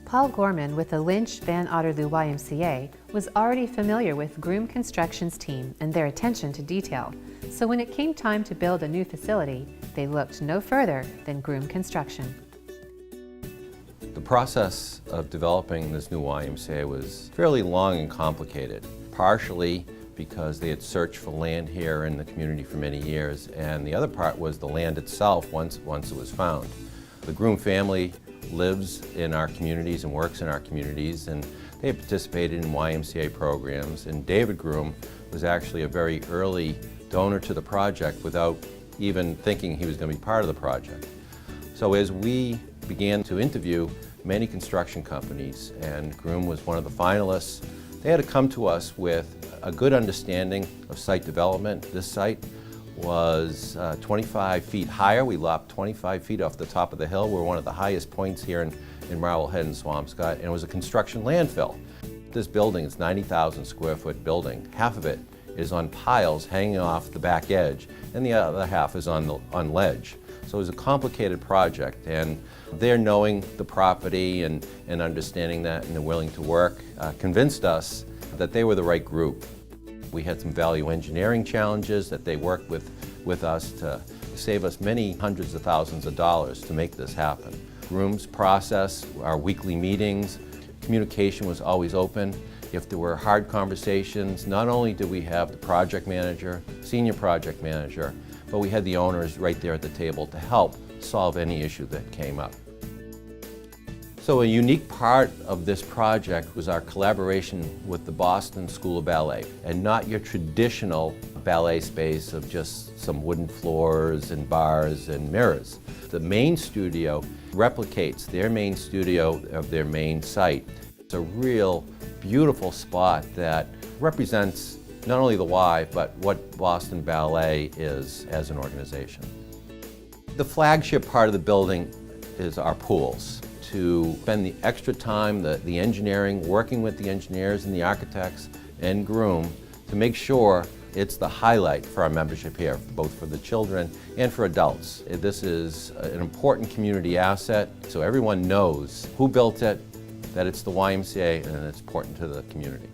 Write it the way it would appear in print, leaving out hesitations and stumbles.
Paul Gorman with the Lynch Van Otterloo YMCA was already familiar with Groom Construction's team and their attention to detail, so when it came time to build a new facility, they looked no further than Groom Construction. The process of developing this new YMCA was fairly long and complicated, partially because they had searched for land here in the community for many years, and the other part was the land itself once it was found. The Groom family lives in our communities and works in our communities, and they have participated in YMCA programs, and David Groom was actually a very early donor to the project without even thinking he was going to be part of the project. So as we began to interview many construction companies, and Groom was one of the finalists, they had to come to us with a good understanding of site development. This site was 25 feet higher. We lopped 25 feet off the top of the hill. We're one of the highest points here in Marblehead and Swampscott, and it was a construction landfill. This building is a 90,000 square foot building. Half of it is on piles hanging off the back edge, and the other half is on ledge. So it was a complicated project, and their knowing the property and understanding that, and they're willing to work, convinced us that they were the right group. We had some value engineering challenges that they worked with us to save us many hundreds of thousands of dollars to make this happen. Groom's process, our weekly meetings, communication was always open. If there were hard conversations, not only did we have the project manager, senior project manager, but we had the owners right there at the table to help solve any issue that came up. So a unique part of this project was our collaboration with the Boston School of Ballet, and not your traditional ballet space of just some wooden floors and bars and mirrors. The main studio replicates their main studio of their main site. It's a real beautiful spot that represents not only the Y, but what Boston Ballet is as an organization. The flagship part of the building is our pools. To spend the extra time, the engineering, working with the engineers and the architects and Groom to make sure it's the highlight for our membership here, both for the children and for adults. This is an important community asset, so everyone knows who built it, that it's the YMCA, and it's important to the community.